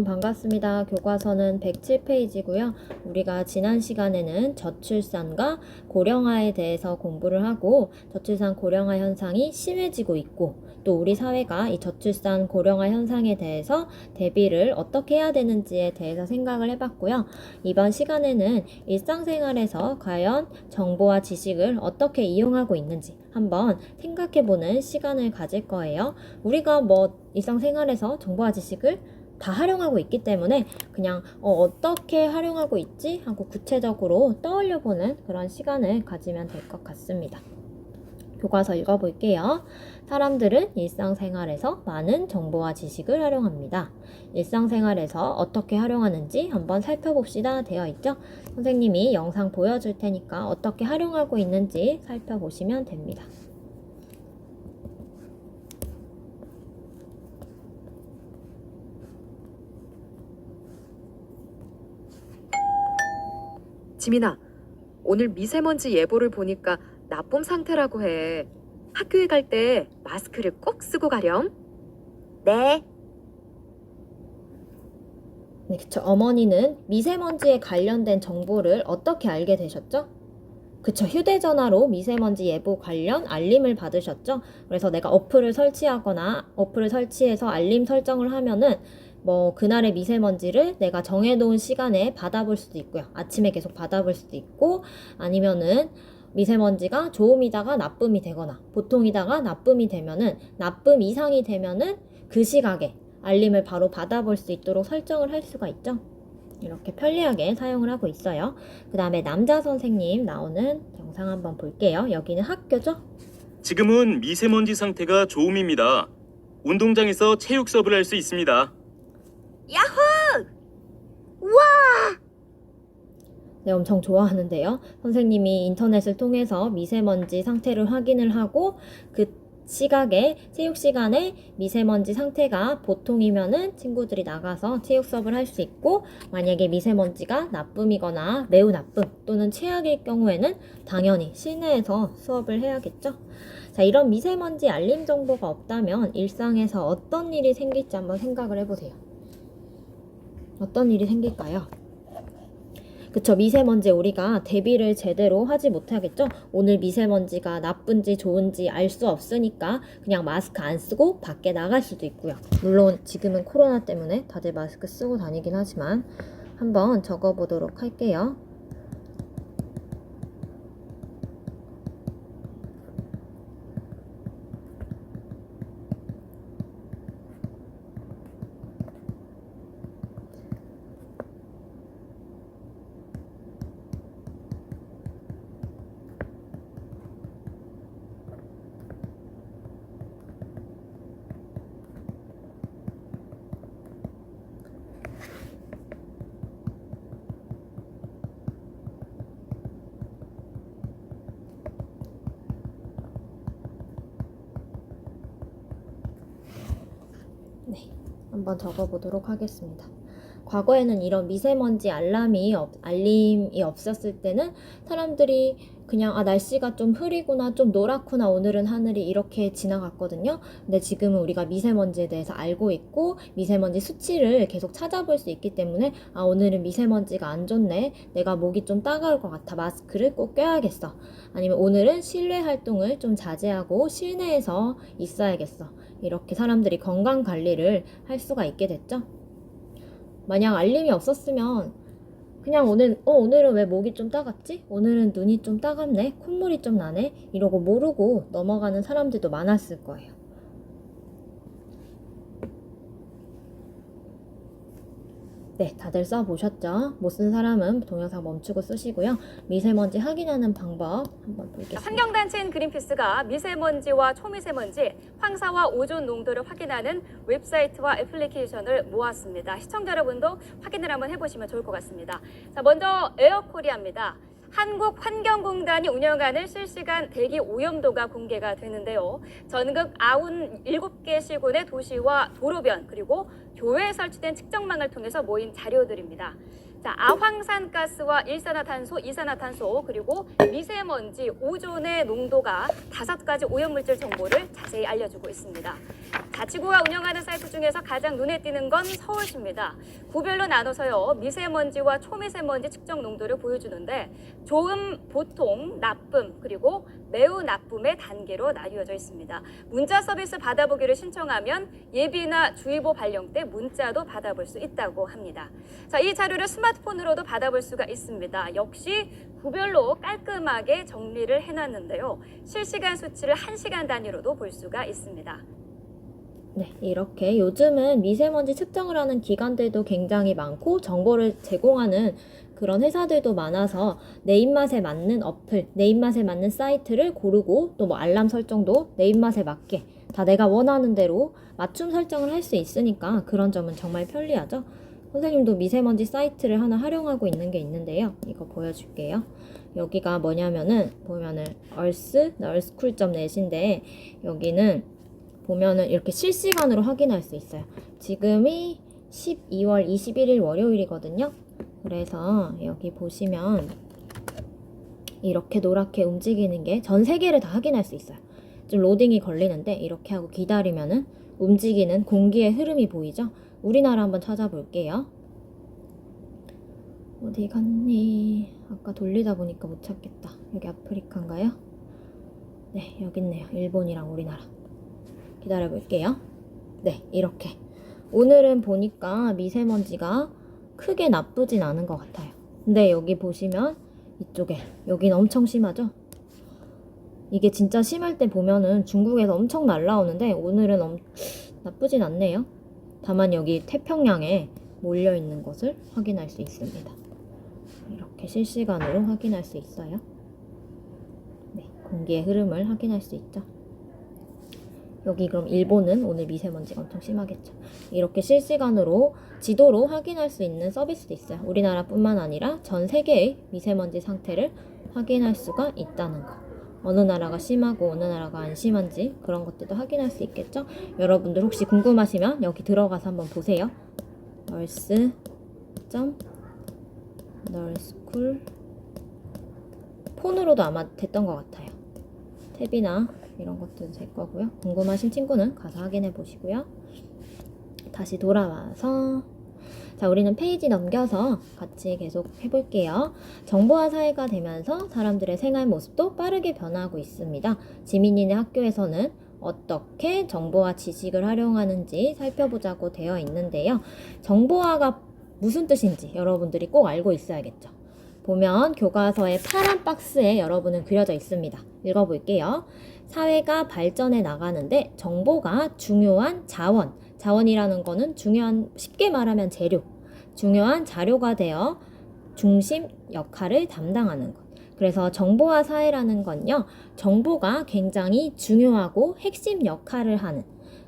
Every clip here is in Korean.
반갑습니다. 교과서는 107페이지고요. 우리가 지난 시간에는 저출산과 고령화에 대해서 공부를 하고 저출산 고령화 현상이 심해지고 있고 또 우리 사회가 이 저출산 고령화 현상에 대해서 대비를 어떻게 해야 되는지에 대해서 생각을 해봤고요. 이번 시간에는 일상생활에서 과연 정보와 지식을 어떻게 이용하고 있는지 한번 생각해보는 시간을 가질 거예요. 우리가 일상생활에서 정보와 지식을 다 활용하고 있기 때문에 그냥 어떻게 활용하고 있지 하고 구체적으로 떠올려보는 그런 시간을 가지면 될 것 같습니다. 교과서 읽어볼게요. 사람들은 일상생활에서 많은 정보와 지식을 활용합니다. 일상생활에서 어떻게 활용하는지 한번 살펴봅시다 되어 있죠? 선생님이 영상 보여줄 테니까 어떻게 활용하고 있는지 살펴보시면 됩니다. 지민아, 오늘 미세먼지 예보를 보니까 나쁨 상태라고 해. 학교에 갈 때 마스크를 꼭 쓰고 가렴. 네. 네, 그쵸. 어머니는 미세먼지에 관련된 정보를 어떻게 알게 되셨죠? 그쵸. 휴대전화로 미세먼지 예보 관련 알림을 받으셨죠? 그래서 내가 어플을 설치해서 알림 설정을 하면은 그날의 미세먼지를 내가 정해놓은 시간에 받아볼 수도 있고요. 아침에 계속 받아볼 수도 있고 아니면은 미세먼지가 좋음이다가 나쁨이 되거나 보통이다가 나쁨이 되면은 나쁨 이상이 되면은 그 시각에 알림을 바로 받아볼 수 있도록 설정을 할 수가 있죠. 이렇게 편리하게 사용을 하고 있어요. 그 다음에 남자 선생님 나오는 영상 한번 볼게요. 여기는 학교죠? 지금은 미세먼지 상태가 좋음입니다. 운동장에서 체육 수업을 할 수 있습니다. 야호! 우와! 네, 엄청 좋아하는데요. 선생님이 인터넷을 통해서 미세먼지 상태를 확인을 하고 그 시각에 체육 시간에 미세먼지 상태가 보통이면은 친구들이 나가서 체육 수업을 할 수 있고 만약에 미세먼지가 나쁨이거나 매우 나쁨 또는 최악일 경우에는 당연히 실내에서 수업을 해야겠죠. 자, 이런 미세먼지 알림 정보가 없다면 일상에서 어떤 일이 생길지 한번 생각을 해보세요. 어떤 일이 생길까요? 그쵸, 미세먼지 우리가 대비를 제대로 하지 못하겠죠? 오늘 미세먼지가 나쁜지 좋은지 알 수 없으니까 그냥 마스크 안 쓰고 밖에 나갈 수도 있고요. 물론 지금은 코로나 때문에 다들 마스크 쓰고 다니긴 하지만 한번 적어보도록 할게요. 네, 한번 적어보도록 하겠습니다. 과거에는 이런 미세먼지 알림이 없었을 때는 사람들이 그냥 날씨가 좀 흐리구나 좀 노랗구나 오늘은 하늘이 이렇게 지나갔거든요. 근데 지금은 우리가 미세먼지에 대해서 알고 있고 미세먼지 수치를 계속 찾아볼 수 있기 때문에 오늘은 미세먼지가 안 좋네, 내가 목이 좀 따가울 것 같아, 마스크를 꼭 껴야겠어, 아니면 오늘은 실내 활동을 좀 자제하고 실내에서 있어야겠어, 이렇게 사람들이 건강 관리를 할 수가 있게 됐죠. 만약 알림이 없었으면 그냥 오늘은 왜 목이 좀 따갑지? 오늘은 눈이 좀 따갑네? 콧물이 좀 나네? 이러고 모르고 넘어가는 사람들도 많았을 거예요. 네, 다들 써보셨죠? 못 쓴 사람은 동영상 멈추고 쓰시고요. 미세먼지 확인하는 방법 한번 보겠습니다. 환경단체인 그린피스가 미세먼지와 초미세먼지, 황사와 오존 농도를 확인하는 웹사이트와 애플리케이션을 모았습니다. 시청자 여러분도 확인을 한번 해보시면 좋을 것 같습니다. 자, 먼저 에어코리아입니다. 한국환경공단이 운영하는 실시간 대기 오염도가 공개가 되는데요. 전국 97개 시군의 도시와 도로변 그리고 교외에 설치된 측정망을 통해서 모인 자료들입니다. 자, 아황산가스와 일산화탄소, 이산화탄소 그리고 미세먼지, 오존의 농도가 5가지 오염물질 정보를 자세히 알려주고 있습니다. 자치구가 운영하는 사이트 중에서 가장 눈에 띄는 건 서울시입니다. 구별로 나눠서요. 미세먼지와 초미세먼지 측정 농도를 보여주는데 좋음, 보통, 나쁨, 그리고 매우 나쁨의 단계로 나뉘어져 있습니다. 문자 서비스 받아보기를 신청하면 예비나 주의보 발령 때 문자도 받아볼 수 있다고 합니다. 자, 이 자료를 스마트폰으로도 받아볼 수가 있습니다. 역시 구별로 깔끔하게 정리를 해놨는데요. 실시간 수치를 1시간 단위로도 볼 수가 있습니다. 네, 이렇게 요즘은 미세먼지 측정을 하는 기관들도 굉장히 많고 정보를 제공하는 그런 회사들도 많아서 내 입맛에 맞는 어플, 내 입맛에 맞는 사이트를 고르고 또 뭐 알람 설정도 내 입맛에 맞게 다 내가 원하는 대로 맞춤 설정을 할 수 있으니까 그런 점은 정말 편리하죠. 선생님도 미세먼지 사이트를 하나 활용하고 있는 게 있는데요. 이거 보여줄게요. 여기가 뭐냐면은 보면은 earthcool.net인데 여기는 보면은 이렇게 실시간으로 확인할 수 있어요. 지금이 12월 21일 월요일이거든요. 그래서 여기 보시면 이렇게 노랗게 움직이는 게 전 세계를 다 확인할 수 있어요. 좀 로딩이 걸리는데 이렇게 하고 기다리면은 움직이는 공기의 흐름이 보이죠? 우리나라 한번 찾아볼게요. 어디 갔니? 아까 돌리다 보니까 못 찾겠다. 여기 아프리카인가요? 네, 여기 있네요. 일본이랑 우리나라. 기다려 볼게요. 네, 이렇게. 오늘은 보니까 미세먼지가 크게 나쁘진 않은 것 같아요. 근데 여기 보시면 이쪽에 여긴 엄청 심하죠? 이게 진짜 심할 때 보면은 중국에서 엄청 날라오는데 오늘은 나쁘진 않네요. 다만 여기 태평양에 몰려 있는 것을 확인할 수 있습니다. 이렇게 실시간으로 확인할 수 있어요. 네, 공기의 흐름을 확인할 수 있죠. 여기 그럼 일본은 오늘 미세먼지가 엄청 심하겠죠. 이렇게 실시간으로 지도로 확인할 수 있는 서비스도 있어요. 우리나라뿐만 아니라 전 세계의 미세먼지 상태를 확인할 수가 있다는 거. 어느 나라가 심하고 어느 나라가 안 심한지 그런 것들도 확인할 수 있겠죠. 여러분들 혹시 궁금하시면 여기 들어가서 한번 보세요. earth.nurschool 폰으로도 아마 됐던 것 같아요. 탭이나 이런 것들도 될 거고요. 궁금하신 친구는 가서 확인해 보시고요. 다시 돌아와서 자, 우리는 페이지 넘겨서 같이 계속 해볼게요. 정보화 사회가 되면서 사람들의 생활 모습도 빠르게 변화하고 있습니다. 지민이네 학교에서는 어떻게 정보화 지식을 활용하는지 살펴보자고 되어 있는데요. 정보화가 무슨 뜻인지 여러분들이 꼭 알고 있어야겠죠. 보면 교과서의 파란 박스에 여러분은 그려져 있습니다. 읽어볼게요. 사회가 발전해 나가는데 정보가 중요한 자원이라는 거는 쉽게 말하면 재료, 중요한 자료가 되어 중심 역할을 담당하는 것. 그래서 정보화 사회라는 건요, 정보가 굉장히 중요하고 핵심 역할을 하는,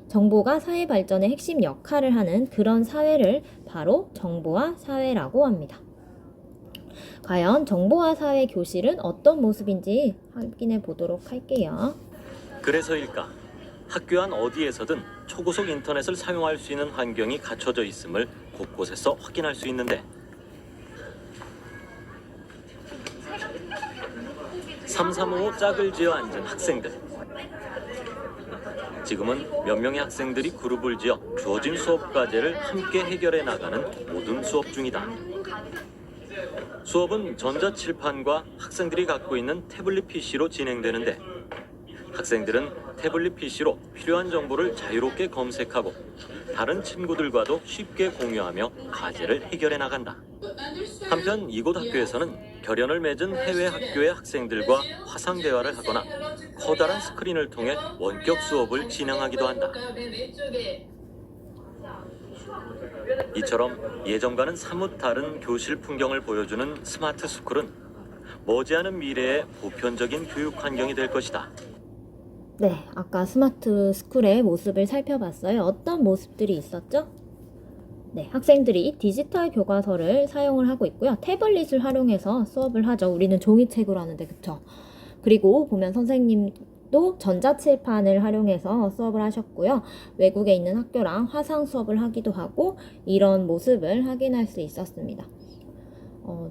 정보가 사회 발전의 핵심 역할을 하는 그런 사회를 바로 정보화 사회라고 합니다. 과연 정보화 사회 교실은 어떤 모습인지 확인해 보도록 할게요. 그래서일까? 학교 안 어디에서든 초고속 인터넷을 사용할 수 있는 환경이 갖춰져 있음을 곳곳에서 확인할 수 있는데 335 짝을 지어 앉은 학생들. 지금은 몇 명의 학생들이 그룹을 지어 주어진 수업 과제를 함께 해결해 나가는 모든 수업 중이다. 수업은 전자칠판과 학생들이 갖고 있는 태블릿 PC로 진행되는데 학생들은 태블릿 PC로 필요한 정보를 자유롭게 검색하고 다른 친구들과도 쉽게 공유하며 과제를 해결해 나간다. 한편 이곳 학교에서는 결연을 맺은 해외 학교의 학생들과 화상 대화를 하거나 커다란 스크린을 통해 원격 수업을 진행하기도 한다. 이처럼 예전과는 사뭇 다른 교실 풍경을 보여주는 스마트 스쿨은 머지않은 미래의 보편적인 교육 환경이 될 것이다. 네, 아까 스마트 스쿨의 모습을 살펴봤어요. 어떤 모습들이 있었죠? 네, 학생들이 디지털 교과서를 사용을 하고 있고요. 태블릿을 활용해서 수업을 하죠. 우리는 종이책으로 하는데, 그쵸? 그리고 보면 선생님도 전자칠판을 활용해서 수업을 하셨고요. 외국에 있는 학교랑 화상 수업을 하기도 하고 이런 모습을 확인할 수 있었습니다.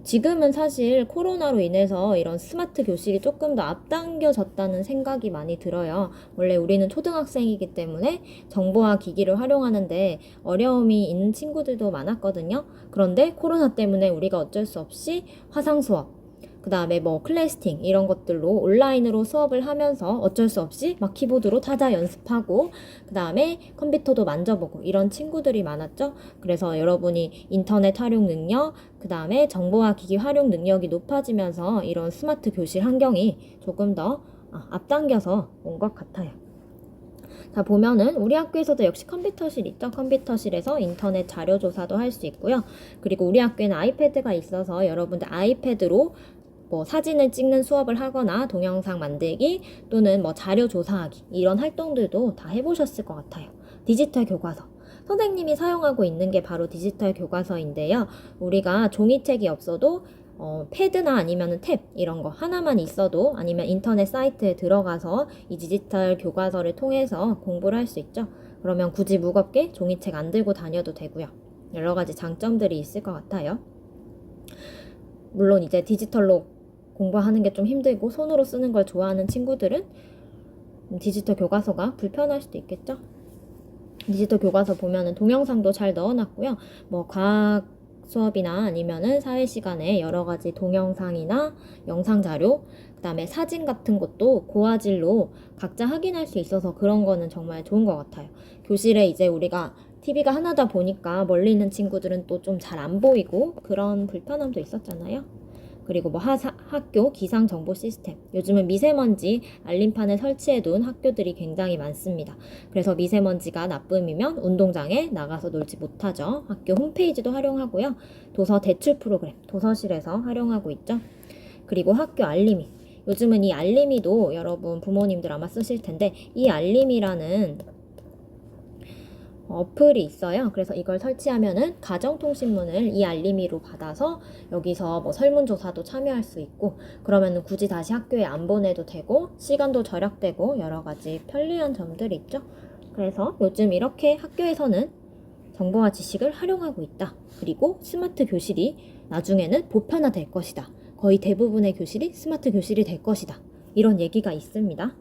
지금은 사실 코로나로 인해서 이런 스마트 교실이 조금 더 앞당겨졌다는 생각이 많이 들어요. 원래 우리는 초등학생이기 때문에 정보와 기기를 활용하는데 어려움이 있는 친구들도 많았거든요. 그런데 코로나 때문에 우리가 어쩔 수 없이 화상 수업, 그 다음에 뭐 클래스팅 이런 것들로 온라인으로 수업을 하면서 어쩔 수 없이 막 키보드로 타자 연습하고 그 다음에 컴퓨터도 만져보고 이런 친구들이 많았죠. 그래서 여러분이 인터넷 활용 능력, 그 다음에 정보와 기기 활용 능력이 높아지면서 이런 스마트 교실 환경이 조금 더 앞당겨서 온 것 같아요. 자, 보면은 우리 학교에서도 역시 컴퓨터실 있죠. 컴퓨터실에서 인터넷 자료 조사도 할 수 있고요. 그리고 우리 학교에는 아이패드가 있어서 여러분들 아이패드로 뭐 사진을 찍는 수업을 하거나 동영상 만들기 또는 뭐 자료 조사하기 이런 활동들도 다 해보셨을 것 같아요. 디지털 교과서. 선생님이 사용하고 있는 게 바로 디지털 교과서인데요. 우리가 종이책이 없어도 패드나 아니면 탭 이런 거 하나만 있어도 아니면 인터넷 사이트에 들어가서 이 디지털 교과서를 통해서 공부를 할 수 있죠. 그러면 굳이 무겁게 종이책 안 들고 다녀도 되고요. 여러 가지 장점들이 있을 것 같아요. 물론 이제 디지털로 공부하는 게 좀 힘들고 손으로 쓰는 걸 좋아하는 친구들은 디지털 교과서가 불편할 수도 있겠죠. 디지털 교과서 보면은 동영상도 잘 넣어놨고요. 뭐 과학 수업이나 아니면은 사회 시간에 여러 가지 동영상이나 영상 자료, 그 다음에 사진 같은 것도 고화질로 각자 확인할 수 있어서 그런 거는 정말 좋은 것 같아요. 교실에 이제 우리가 TV가 하나다 보니까 멀리 있는 친구들은 또 좀 잘 안 보이고 그런 불편함도 있었잖아요. 그리고 뭐 학교 기상 정보 시스템. 요즘은 미세먼지 알림판을 설치해 둔 학교들이 굉장히 많습니다. 그래서 미세먼지가 나쁨이면 운동장에 나가서 놀지 못하죠. 학교 홈페이지도 활용하고요. 도서 대출 프로그램, 도서실에서 활용하고 있죠. 그리고 학교 알림이. 요즘은 이 알림이도 여러분 부모님들 아마 쓰실 텐데 이 알림이라는 어플이 있어요. 그래서 이걸 설치하면은 가정통신문을 이 알림이로 받아서 여기서 뭐 설문조사도 참여할 수 있고 그러면은 굳이 다시 학교에 안 보내도 되고 시간도 절약되고 여러 가지 편리한 점들이 있죠. 그래서 요즘 이렇게 학교에서는 정보와 지식을 활용하고 있다. 그리고 스마트 교실이 나중에는 보편화될 것이다. 거의 대부분의 교실이 스마트 교실이 될 것이다. 이런 얘기가 있습니다.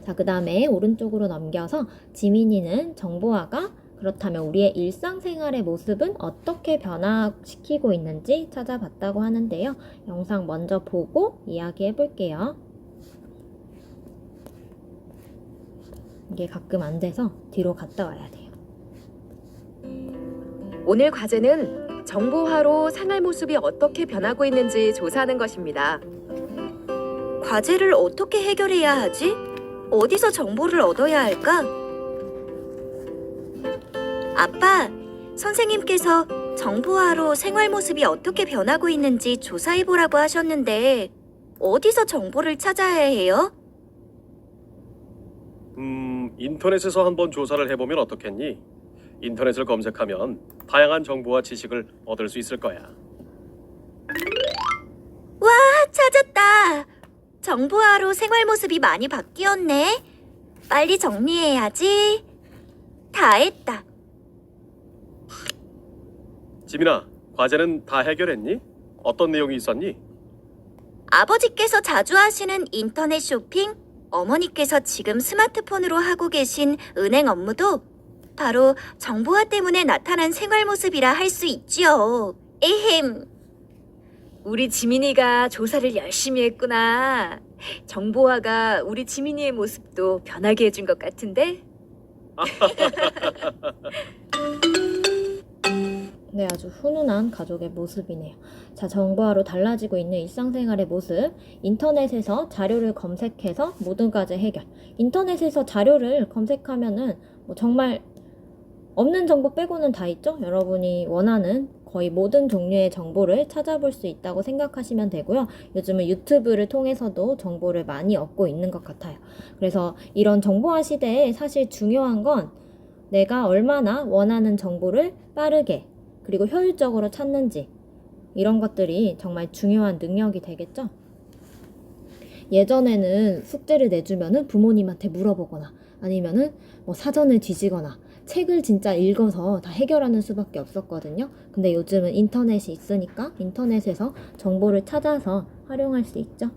자, 그 다음에 오른쪽으로 넘겨서 지민이는 정보화가 그렇다면 우리의 일상생활의 모습은 어떻게 변화시키고 있는지 찾아봤다고 하는데요. 영상 먼저 보고 이야기해 볼게요. 이게 가끔 안 돼서 뒤로 갔다 와야 돼요. 오늘 과제는 정보화로 생활 모습이 어떻게 변하고 있는지 조사하는 것입니다. 과제를 어떻게 해결해야 하지? 어디서 정보를 얻어야 할까? 아빠, 선생님께서 정보화로 생활 모습이 어떻게 변하고 있는지 조사해보라고 하셨는데 어디서 정보를 찾아야 해요? 인터넷에서 한번 조사를 해보면 어떻겠니? 인터넷을 검색하면 다양한 정보와 지식을 얻을 수 있을 거야. 와, 찾았다! 정보화로 생활 모습이 많이 바뀌었네. 빨리 정리해야지. 다 했다. 지민아, 과제는 다 해결했니? 어떤 내용이 있었니? 아버지께서 자주 하시는 인터넷 쇼핑, 어머니께서 지금 스마트폰으로 하고 계신 은행 업무도 바로 정보화 때문에 나타난 생활 모습이라 할 수 있지요. 에헴. 우리 지민이가 조사를 열심히 했구나. 정보화가 우리 지민이의 모습도 변하게 해준 것 같은데? 네, 아주 훈훈한 가족의 모습이네요. 자, 정보화로 달라지고 있는 일상생활의 모습. 인터넷에서 자료를 검색해서 모든 과제 해결. 인터넷에서 자료를 검색하면은 뭐 정말 없는 정보 빼고는 다 있죠? 여러분이 원하는 거의 모든 종류의 정보를 찾아볼 수 있다고 생각하시면 되고요. 요즘은 유튜브를 통해서도 정보를 많이 얻고 있는 것 같아요. 그래서 이런 정보화 시대에 사실 중요한 건 내가 얼마나 원하는 정보를 빠르게 그리고 효율적으로 찾는지 이런 것들이 정말 중요한 능력이 되겠죠. 예전에는 숙제를 내주면은 부모님한테 물어보거나 아니면은 뭐 사전을 뒤지거나 책을 진짜 읽어서 다 해결하는 수밖에 없었거든요. 근데 요즘은 인터넷이 있으니까 인터넷에서 정보를 찾아서 활용할 수 있죠.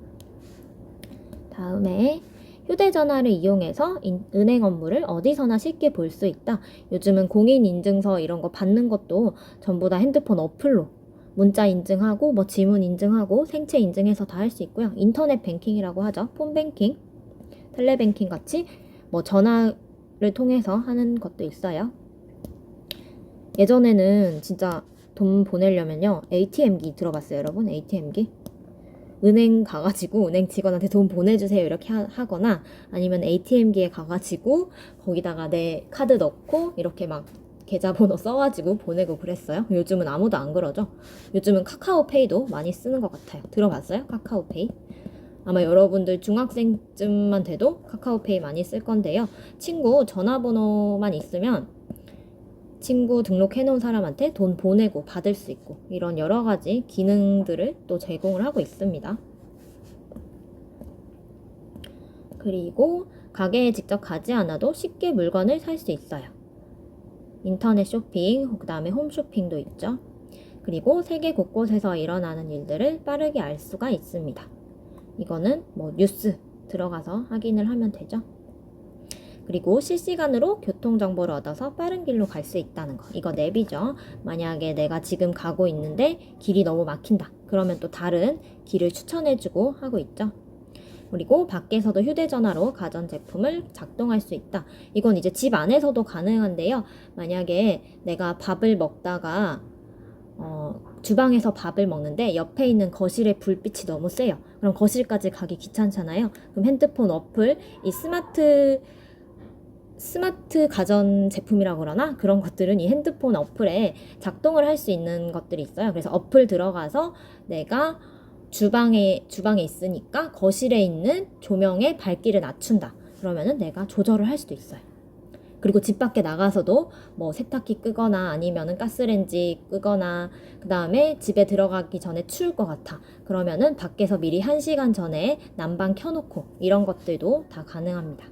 다음에 휴대전화를 이용해서 은행 업무를 어디서나 쉽게 볼 수 있다. 요즘은 공인인증서 이런 거 받는 것도 전부 다 핸드폰 어플로 문자 인증하고 뭐 지문 인증하고 생체 인증해서 다 할 수 있고요. 인터넷 뱅킹이라고 하죠. 폰뱅킹, 텔레뱅킹 같이 뭐 전화를 통해서 하는 것도 있어요. 예전에는 진짜 돈 보내려면요. ATM기 들어봤어요, 여러분? ATM기? 은행 가가지고 은행 직원한테 돈 보내주세요 이렇게 하거나 아니면 ATM기에 가가지고 거기다가 내 카드 넣고 이렇게 막 계좌번호 써가지고 보내고 그랬어요. 요즘은 아무도 안 그러죠. 요즘은 카카오페이도 많이 쓰는 것 같아요. 들어봤어요? 카카오페이? 아마 여러분들 중학생쯤만 돼도 카카오페이 많이 쓸 건데요. 친구 전화번호만 있으면 친구 등록해 놓은 사람한테 돈 보내고 받을 수 있고 이런 여러 가지 기능들을 또 제공을 하고 있습니다. 그리고 가게에 직접 가지 않아도 쉽게 물건을 살 수 있어요. 인터넷 쇼핑, 그 다음에 홈쇼핑도 있죠. 그리고 세계 곳곳에서 일어나는 일들을 빠르게 알 수가 있습니다. 이거는 뭐 뉴스 들어가서 확인을 하면 되죠. 그리고 실시간으로 교통정보를 얻어서 빠른 길로 갈 수 있다는 거. 이거 앱이죠. 만약에 내가 지금 가고 있는데 길이 너무 막힌다. 그러면 또 다른 길을 추천해주고 하고 있죠. 그리고 밖에서도 휴대전화로 가전제품을 작동할 수 있다. 이건 이제 집 안에서도 가능한데요. 만약에 내가 밥을 먹다가 주방에서 밥을 먹는데 옆에 있는 거실의 불빛이 너무 세요. 그럼 거실까지 가기 귀찮잖아요. 그럼 핸드폰 어플, 이 스마트 가전 제품이라고 그러나 그런 것들은 이 핸드폰 어플에 작동을 할 수 있는 것들이 있어요. 그래서 어플 들어가서 내가 주방에 있으니까 거실에 있는 조명의 밝기를 낮춘다. 그러면은 내가 조절을 할 수도 있어요. 그리고 집 밖에 나가서도 뭐 세탁기 끄거나 아니면은 가스레인지 끄거나 그 다음에 집에 들어가기 전에 추울 것 같아. 그러면은 밖에서 미리 1시간 전에 난방 켜놓고 이런 것들도 다 가능합니다.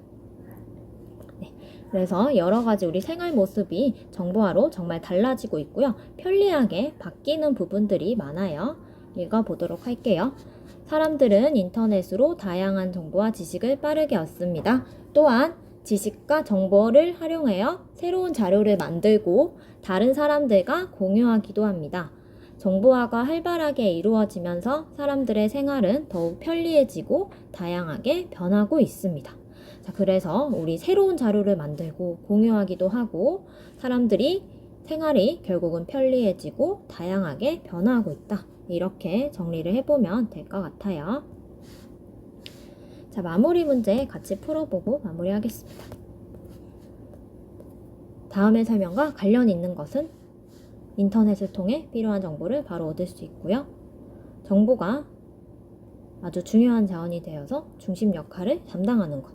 네. 그래서 여러 가지 우리 생활 모습이 정보화로 정말 달라지고 있고요. 편리하게 바뀌는 부분들이 많아요. 읽어보도록 할게요. 사람들은 인터넷으로 다양한 정보와 지식을 빠르게 얻습니다. 또한 지식과 정보를 활용하여 새로운 자료를 만들고 다른 사람들과 공유하기도 합니다. 정보화가 활발하게 이루어지면서 사람들의 생활은 더욱 편리해지고 다양하게 변하고 있습니다. 자, 그래서 우리 새로운 자료를 만들고 공유하기도 하고 사람들이 생활이 결국은 편리해지고 다양하게 변화하고 있다. 이렇게 정리를 해보면 될 것 같아요. 자, 마무리 문제 같이 풀어보고 마무리하겠습니다. 다음의 설명과 관련 있는 것은 인터넷을 통해 필요한 정보를 바로 얻을 수 있고요. 정보가 아주 중요한 자원이 되어서 중심 역할을 담당하는 것.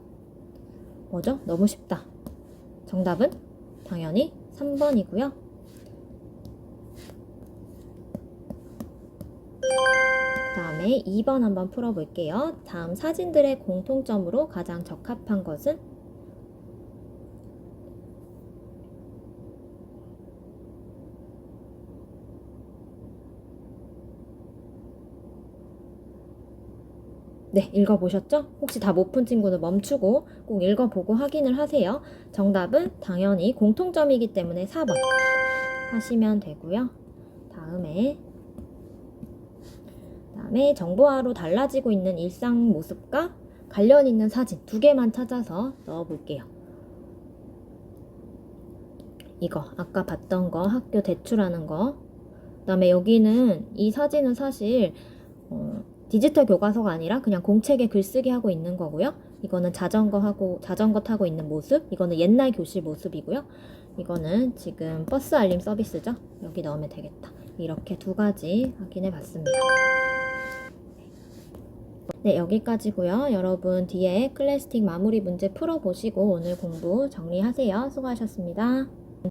뭐죠? 너무 쉽다. 정답은 당연히 3번이고요. 그 다음에 2번 한번 풀어볼게요. 다음 사진들의 공통점으로 가장 적합한 것은? 네, 읽어보셨죠? 혹시 다 못 푼 친구는 멈추고 꼭 읽어보고 확인을 하세요. 정답은 당연히 공통점이기 때문에 4번 하시면 되고요. 다음에 정보화로 달라지고 있는 일상 모습과 관련 있는 사진 2개만 찾아서 넣어볼게요. 이거 아까 봤던 거 학교 대출하는 거. 그 다음에 여기는 이 사진은 사실 디지털 교과서가 아니라 그냥 공책에 글쓰기 하고 있는 거고요. 이거는 자전거 타고 있는 모습. 이거는 옛날 교실 모습이고요. 이거는 지금 버스 알림 서비스죠. 여기 넣으면 되겠다. 이렇게 2가지 확인해 봤습니다. 네, 여기까지고요. 여러분 뒤에 클래스틱 마무리 문제 풀어보시고 오늘 공부 정리하세요. 수고하셨습니다.